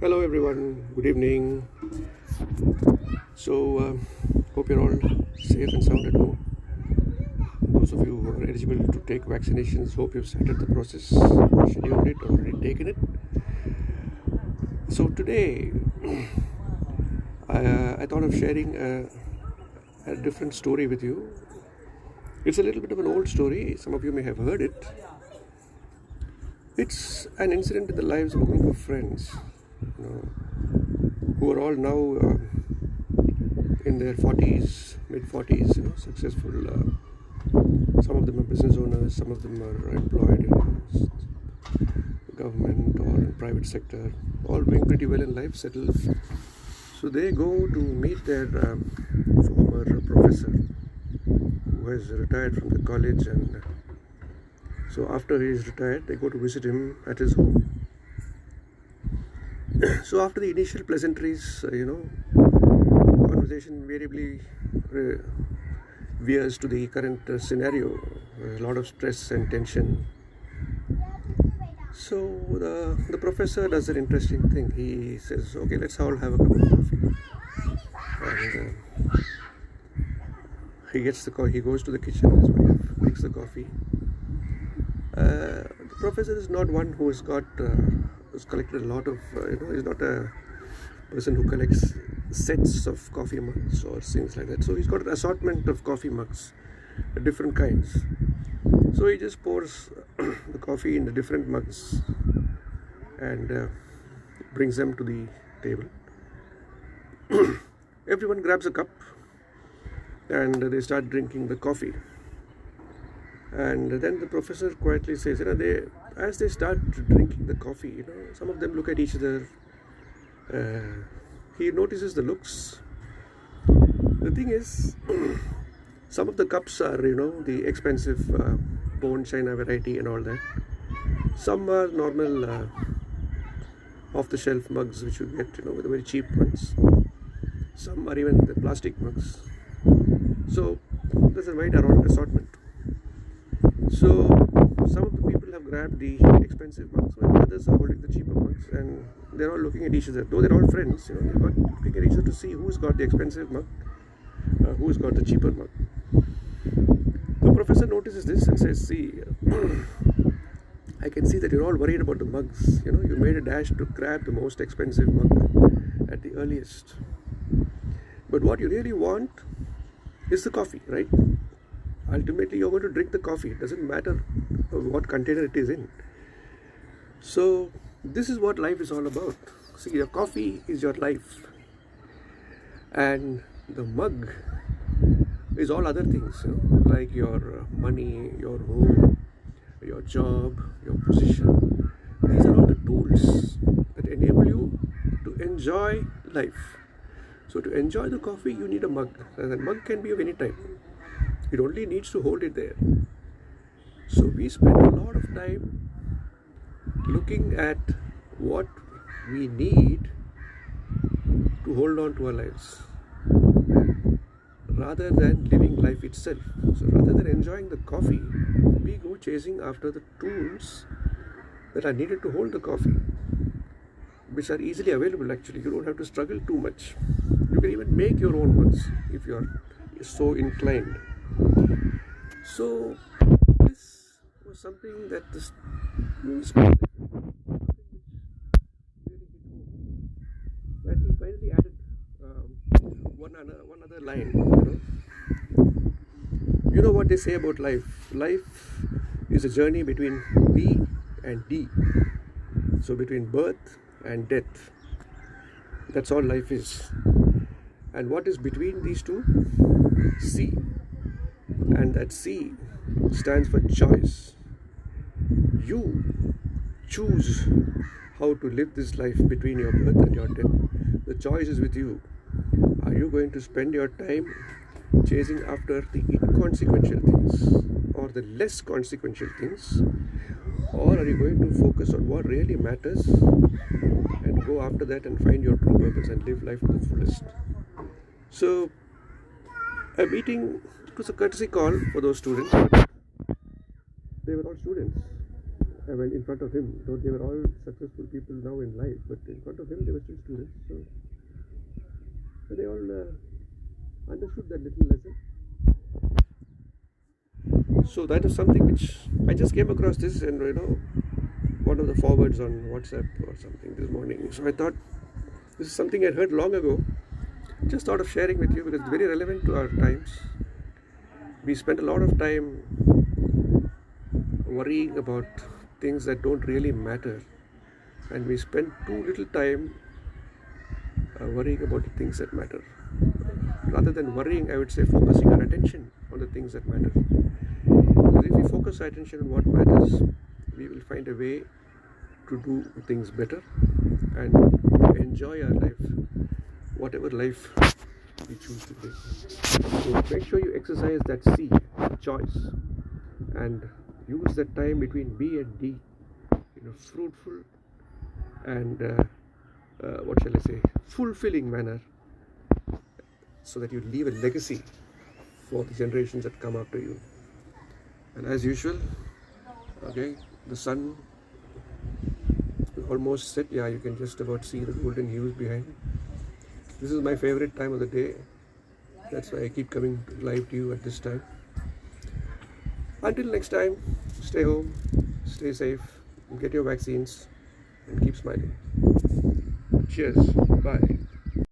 Hello everyone, good evening. Hope you're all safe and sound at home. Those of you who are eligible to take vaccinations, hope you've started the process, scheduled it, or already taken it. So today, I thought of sharing a different story with you. It's a little bit of an old story, some of you may have heard it. It's an incident in the lives of a group of friends, who are all now in their 40s, mid 40s, successful. Some of them are business owners, some of them are employed in government or in private sector, all doing pretty well in life, settled. So they go to meet their former professor who has retired from the college, and so after he is retired, they go to visit him at his home. So after the initial pleasantries, conversation invariably veers to the current scenario. There's a lot of stress and tension. So the professor does an interesting thing. He says, "Okay, let's all have a cup of coffee." And he goes to the kitchen. His wife makes the coffee. The professor is not one who has collected a lot of. He's not a person who collects sets of coffee mugs or things like that. So he's got an assortment of coffee mugs, different kinds. So he just pours the coffee in the different mugs and brings them to the table. Everyone grabs a cup and they start drinking the coffee. And then the professor quietly says, as they start drinking the coffee, some of them look at each other. He notices the looks. The thing is, some of the cups are, the expensive bone china variety and all that. Some are normal off-the-shelf mugs which you get, with the very cheap ones. Some are even the plastic mugs. So there's a wide assortment. So some of the people have grabbed the expensive mugs, while the others are holding the cheaper mugs, and they're all looking at each other. Though they're all friends, they're looking at each other to see who's got the expensive mug, who's got the cheaper mug. The professor notices this and says, "See, I can see that you're all worried about the mugs. You made a dash to grab the most expensive mug at the earliest. But what you really want is the coffee, right? Ultimately, you're going to drink the coffee. It doesn't matter what container it is in. So this is what life is all about. See, your coffee is your life, and the mug is all other things, like your money, your home, your job, your position. These are all the tools that enable you to enjoy life. So to enjoy the coffee, you need a mug, and the mug can be of any type. It only needs to hold it there. So we spend a lot of time looking at what we need to hold on to our lives, rather than living life itself. So rather than enjoying the coffee, we go chasing after the tools that are needed to hold the coffee, which are easily available actually. You don't have to struggle too much. You can even make your own mugs if you are so inclined. So this was something that this that he finally added one other line. You know what they say about life? Life is a journey between B and D. So between birth and death. That's all life is. And what is between these two? C. And that C stands for choice. You choose how to live this life between your birth and your death. The choice is with you. Are you going to spend your time chasing after the inconsequential things or the less consequential things, or are you going to focus on what really matters and go after that and find your true purpose and live life to the fullest? So a meeting, it was a courtesy call for those students. They were all students. I mean, in front of him, though they were all successful people now in life, but in front of him they were still students. So they all understood that little lesson. So that is something which I just came across this, and one of the forwards on WhatsApp or something this morning. So I thought this is something I'd heard long ago. Just thought of sharing with you because it's very relevant to our times. We spend a lot of time worrying about things that don't really matter, and we spend too little time worrying about the things that matter. Rather than worrying, I would say focusing our attention on the things that matter. Because if we focus our attention on what matters, we will find a way to do things better and enjoy our life, whatever life we choose to live. So make sure you exercise that C, choice, and use that time between B and D in a fruitful and fulfilling manner, so that you leave a legacy for the generations that come after you. And as usual, okay, the sun almost set. Yeah, you can just about see the golden hues behind. This is my favorite time of the day. That's why I keep coming live to you at this time. Until next time, stay home, stay safe, get your vaccines, and keep smiling. Cheers. Bye.